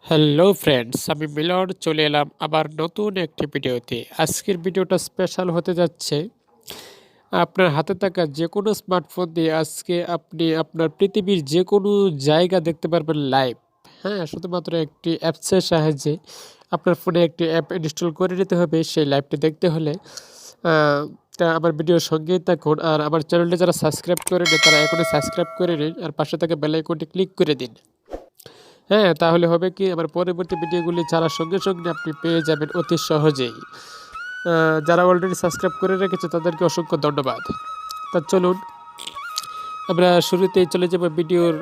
Hello friends, আমি মিলন চলে এলাম আবার নতুন একটি ভিডিওতে। আজকের ভিডিওটা স্পেশাল হতে যাচ্ছে। আপনার হাতে থাকা যে কোনো স্মার্টফোন দিয়ে আজকে আপনি আপনার পৃথিবীর যে কোনো জায়গা দেখতে পারবেন লাইভ। হ্যাঁ, শুধুমাত্র একটি অ্যাপসের সাহায্যে আপনার ফোনে একটি অ্যাপ ইনস্টল করে নিতে হবে সেই লাইভটি দেখতে হলে। তা আমার ভিডিওর সঙ্গেই থাকুন, আর আমার চ্যানেলটি যারা সাবস্ক্রাইব করে নিন তারা এখনই সাবস্ক্রাইব করে নিন, আর পাশে থাকা বেল আইকনটি ক্লিক করে দিন। হ্যাঁ, তাহলে হবে কি, আমার পরবর্তী ভিডিওগুলি ছাড়ার সঙ্গে সঙ্গে আপনি পেয়ে যাবেন অতি সহজেই। যারা অলরেডি সাবস্ক্রাইব করে রেখেছে তাদেরকে অসংখ্য ধন্যবাদ। তা চলুন আমরা শুরুতেই চলে যাব ভিডিওর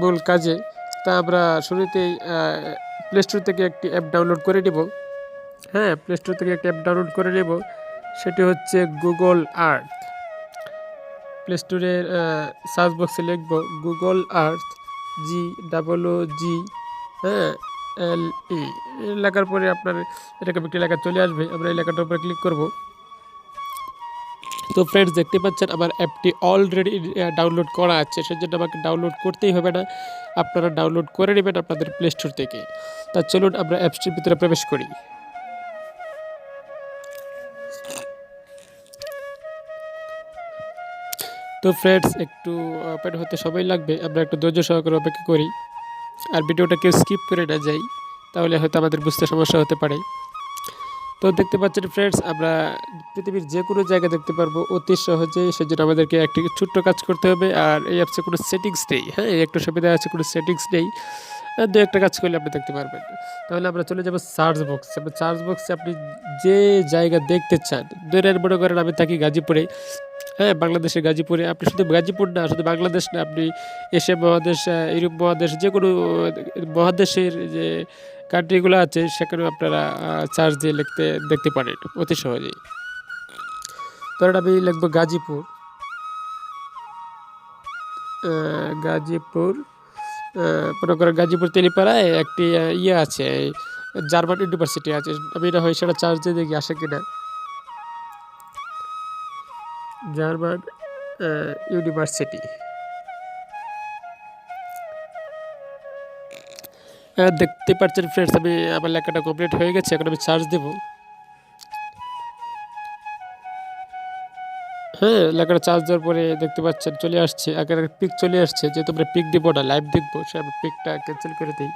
মূল কাজে। তা আমরা শুরুতেই প্লে স্টোর থেকে একটি অ্যাপ ডাউনলোড করে নেব। হ্যাঁ, প্লে স্টোর থেকে একটি অ্যাপ ডাউনলোড করে নেব, সেটি হচ্ছে গুগল আর্থ। প্লে স্টোরের সার্চ বক্সে লিখব গুগল আর্থ, GOOG, হ্যাঁ, LE। লেখার পরে আপনার এরকম একটি লেখা চলে আসবে, আমরা এই লেখাটার উপরে ক্লিক করব। তো ফ্রেন্ডস, দেখতে পাচ্ছেন আমার অ্যাপটি অলরেডি ডাউনলোড করা আছে, সেজন্য আমাকে ডাউনলোড করতেই হবে না, আপনারা ডাউনলোড করে নেবেন আপনাদের প্লে স্টোর থেকে। তা চলুন আমরা অ্যাপসটির ভিতরে প্রবেশ করি। তো ফ্রেন্ডস, একটু ওপেন হতে সময় লাগবে, আমরা একটু ধৈর্য সহকারে অপেক্ষা করি, আর ভিডিওটা কেউ স্কিপ করে না যাই, তাহলে হয়তো আমাদের বুঝতে সমস্যা হতে পারে। তো দেখতে পাচ্ছেন ফ্রেন্ডস, আমরা পৃথিবীর যে কোনো জায়গা দেখতে পারবো অতি সহজেই। সেজন্য আমাদেরকে একটি ছোট্ট কাজ করতে হবে, আর এই অ্যাপসে কোনো সেটিংস নেই। হ্যাঁ, এই একটা সুবিধা আছে, কোনো সেটিংস নেই, দু একটা কাজ করলে আপনি দেখতে পারবেন। তাহলে আমরা চলে যাব সার্চ বক্সে। সার্চ বক্সে আপনি যে জায়গা দেখতে চান, ধরেন মনে করেন আমি থাকি গাজীপুরে। হ্যাঁ, বাংলাদেশের গাজীপুরে। আপনি শুধু গাজীপুর না, শুধু বাংলাদেশ না, আপনি এশিয়া মহাদেশ, ইউরোপ মহাদেশ, যে কোনো মহাদেশের যে কান্ট্রিগুলো আছে সেখানেও আপনারা চার্জ দিয়ে দেখতে পারেন অতি সহজেই। ধরেন আমি লিখবো গাজীপুর। গাজীপুর, মনে করেন গাজীপুর তেলিপাড়ায় একটি ইয়ে আছে, জার্মান ইউনিভার্সিটি আছে। আমি না হয় সেটা চার্জ দিয়ে দেখি আসে কিনা। জার্মান ইউনিভার্সিটি, দেখতে পাচ্ছেন ফ্রেন্ডস, আমি আমার লেখাটা কমপ্লিট হয়ে গেছে। এখন আমি চার্জ দেব। হ্যাঁ, লেখাটা চার্জ দেওয়ার পরে দেখতে পাচ্ছেন চলে আসছে, আগের পিক চলে আসছে। যেহেতু আমরা পিক দিব না, লাইভ দেখবো, সে আমি পিকটা ক্যান্সেল করে দিই।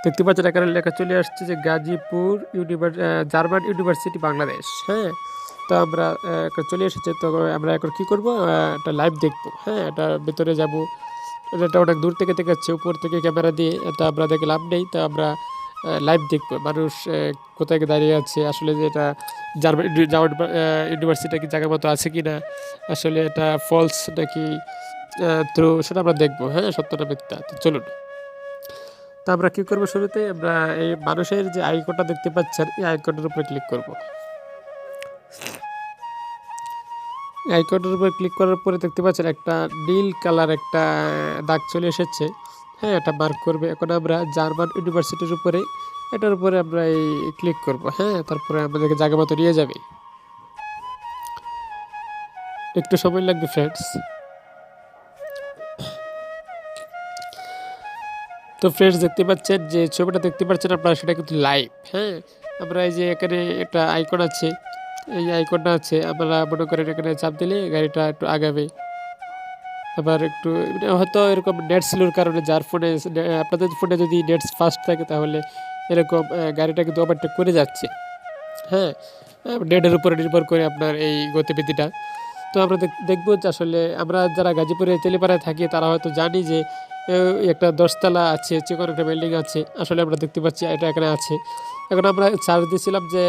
দেখতে পাচ্ছেন এখানে লেখা চলে আসছে যে গাজীপুর জার্মান ইউনিভার্সিটি বাংলাদেশ। হ্যাঁ, তো আমরা চলে এসেছে। তো আমরা এখন কী করবো, একটা লাইভ দেখবো। হ্যাঁ, এটা ভেতরে যাব, এটা অনেক দূর থেকে দেখাচ্ছে, উপর থেকে ক্যামেরা দিয়ে এটা আমরা দেখে লাভ নেই। তো আমরা লাইভ দেখবো মানুষ কোথায় দাঁড়িয়ে আছে, আসলে যে এটা জার্মান ইউনিভার্সিটি কি জায়গার মতো আছে কি না, আসলে এটা ফলস নাকি থ্রু, সেটা আমরা দেখবো। হ্যাঁ, সত্যটা মিথ্যা। তো চলুন, তা আমরা কী করবো, শুরুতে আমরা এই মানুষের যে আইকনটা দেখতে পাচ্ছেন এই আইকনের উপরে ক্লিক করব। আইকনের উপরে ক্লিক করার পরে দেখতে পাচ্ছেন একটা নীল কালার একটা দাগ চলে এসেছে। হ্যাঁ, এটা মার্ক করবে। এখন আমরা জার্মান ইউনিভার্সিটির উপরে, এটার উপরে আমরা এই ক্লিক করব। হ্যাঁ, তারপরে আমাদেরকে জায়গা মতো নিয়ে যাবে, একটু সময় লাগবে ফ্রেন্ডস। তো ফ্রেন্ডস, দেখতে পাচ্ছেন যে ছবিটা দেখতে পাচ্ছেন আপনারা, সেটা কিন্তু লাইভ। হ্যাঁ, আমরা এই যে এখানে একটা আইকন আছে, এই আইকনটা আছে, আমরা মনে করেন এখানে চাপ দিলে গাড়িটা একটু আগাবে। আবার একটু হয়তো এরকম নেট স্লোর কারণে, যার ফোনে, আপনাদের ফোনে যদি নেট ফাস্ট থাকে তাহলে এরকম গাড়িটা কিন্তু ওভারটেক করে যাচ্ছে। হ্যাঁ, নেটের উপরে নির্ভর করে আপনার এই গতিবিধিটা। তো আমরা দেখবো যে আসলে আমরা যারা গাজীপুরে তেলিপাড়ায় থাকি তারা হয়তো জানি যে একটা 10তলা আছে, চিকন একটা বিল্ডিং আছে। আসলে আমরা দেখতে পাচ্ছি এটা এখানে আছে। এখন আমরা চার্জ দিয়েছিলাম যে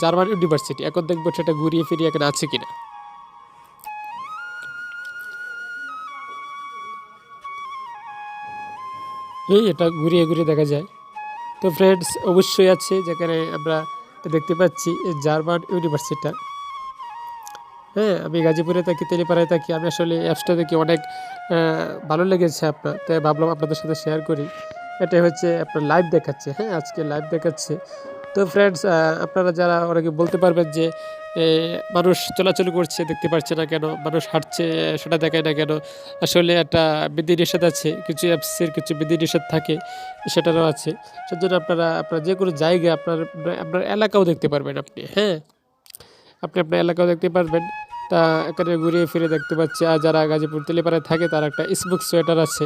জার্মান ইউনিভার্সিটি, এখন দেখবো সেটা ঘুরিয়ে ফিরিয়ে এখানে আছে কিনা। এটা ঘুরিয়ে ঘুরিয়ে দেখা যায়। তো ফ্রেন্ডস, অবশ্যই আছে, যেখানে আমরা দেখতে পাচ্ছি জার্মান ইউনিভার্সিটিটা। হ্যাঁ, আমি গাজীপুরে থাকি, তেলিপাড়ায় থাকি। আমি আসলে অ্যাপসটা দেখি অনেক ভালো লেগেছে আপনার, তাই ভাবলাম আপনাদের সাথে শেয়ার করি। এটা হচ্ছে আপনার লাইভ দেখাচ্ছে। হ্যাঁ, আজকে লাইভ দেখাচ্ছে। তো ফ্রেন্ডস, আপনারা যারা অনেকে বলতে পারবেন যে এ, মানুষ চলাচল করছে দেখতে পাচ্ছে না কেন, মানুষ হাঁটছে সেটা দেখায় না কেন। আসলে একটা বিধিনিষেধ আছে, কিছু অ্যাপসের কিছু বিধিনিষেধ থাকে, সেটারও আছে। সেজন্য আপনার যে কোনো জায়গায় আপনার আপনার এলাকাও দেখতে পারবেন আপনি, হ্যাঁ, আপনি আপনার এলাকাও দেখতে পারবেন। তা এখানে ঘুরিয়ে ফিরে দেখতে পাচ্ছি, আর যারা গাজীপুর তেলিপাড়ায় থাকে তার একটা স্মোক সোয়েটার আছে,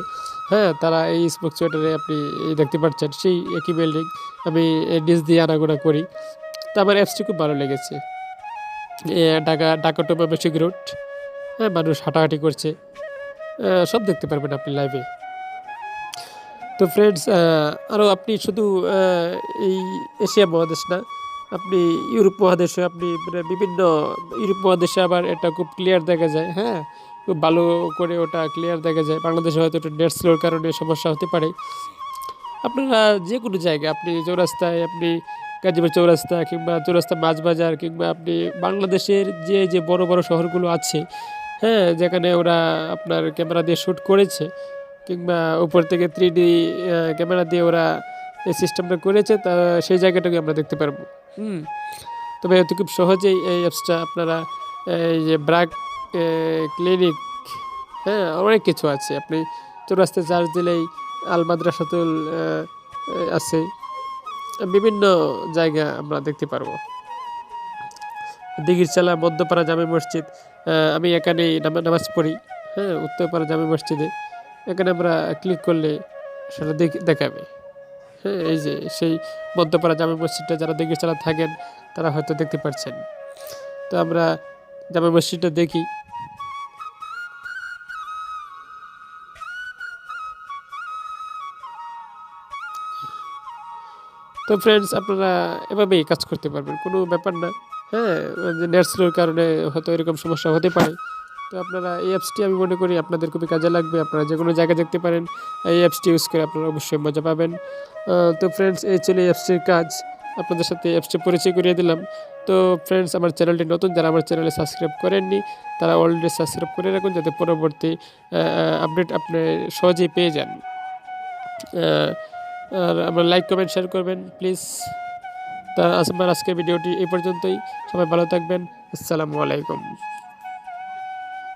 হ্যাঁ, তারা এই স্মোক সোয়েটারে আপনি দেখতে পাচ্ছেন সেই একই বিল্ডিং। আমি নিচ দিয়ে আনাগোনা করি, তো আমার অ্যাপসটি খুব ভালো লেগেছে। ঢাকা ঢাকা টু ময়মনসিংহ রুট, হ্যাঁ, মানুষ হাঁটাহাঁটি করছে, সব দেখতে পারবেন আপনি লাইভে। তো ফ্রেন্ডস, আরও আপনি শুধু এই এশিয়া মহাদেশ না, আপনি ইউরোপ মহাদেশে আপনি মানে বিভিন্ন ইউরোপ মহাদেশে আবার এটা খুব ক্লিয়ার দেখা যায়, হ্যাঁ, খুব ভালো করে ওটা ক্লিয়ার দেখা যায়। বাংলাদেশে হয়তো একটু নেট স্লোর কারণে সমস্যা হতে পারে। আপনারা যে কোনো জায়গায়, আপনি চৌরাস্তায়, আপনি গাজীপুর চৌরাস্তা কিংবা চৌরাস্তা মাছ বাজার, কিংবা আপনি বাংলাদেশের যে বড় বড় শহরগুলো আছে, হ্যাঁ, যেখানে ওরা আপনার ক্যামেরা দিয়ে শ্যুট করেছে, কিংবা উপর থেকে 3D ক্যামেরা দিয়ে ওরা এই সিস্টেমটা করেছে, তা সেই জায়গাটাকে আমরা দেখতে পারবো। হুম, তবে অতি খুব সহজেই এই অ্যাপসটা আপনারা, এই যে ব্র্যাক ক্লিনিক, হ্যাঁ, অনেক কিছু আছে। আপনি চৌরাস্তায় চার্জ দিলেই আল মাদ্রাসাতুল আছে, বিভিন্ন জায়গা আমরা দেখতে পারবো। দিঘিরচালা মধ্যপাড়া জামে মসজিদ, আমি এখানেই নামাজ পড়ি, হ্যাঁ, উত্তরপাড়া জামে মসজিদে। এখানে আমরা ক্লিক করলে সেটা দেখাবে, হ্যাঁ, এই যে সেই মধ্যপাড়া জামে মসজিদটা যারা দিঘিরচালা থাকেন তারা হয়তো দেখতে পাচ্ছেন। তো আমরা জামে মসজিদটা দেখি। তো ফ্রেন্ডস, আপনারা এভাবেই কাজ করতে পারবেন, কোনো ব্যাপার না, হ্যাঁ, যে নেট স্লোর কারণে হয়তো এরকম সমস্যা হতে পারে। তো আপনারা এই অ্যাপসটি আমি মনে করি আপনাদের খুবই কাজে লাগবে, আপনারা যে কোনো জায়গায় দেখতে পারেন। এই অ্যাপসটি ইউজ করে আপনারা অবশ্যই মজা পাবেন। তো ফ্রেন্ডস, এই ছিল এই অ্যাপসটির কাজ, আপনাদের সাথে অ্যাপসটি পরিচয় করিয়ে দিলাম। তো ফ্রেন্ডস, আমার চ্যানেলটি নতুন, যারা আমার চ্যানেলে সাবস্ক্রাইব করেননি তারা অলরেডি সাবস্ক্রাইব করে রাখুন, যাতে পরবর্তী আপডেট আপনি সহজেই পেয়ে যান। আর আপনার লাইক কমেন্ট শেয়ার করবেন প্লিজ। তা আমার আজকের ভিডিওটি এই পর্যন্তই, সবাই ভালো থাকবেন, আসসালামু আলাইকুম।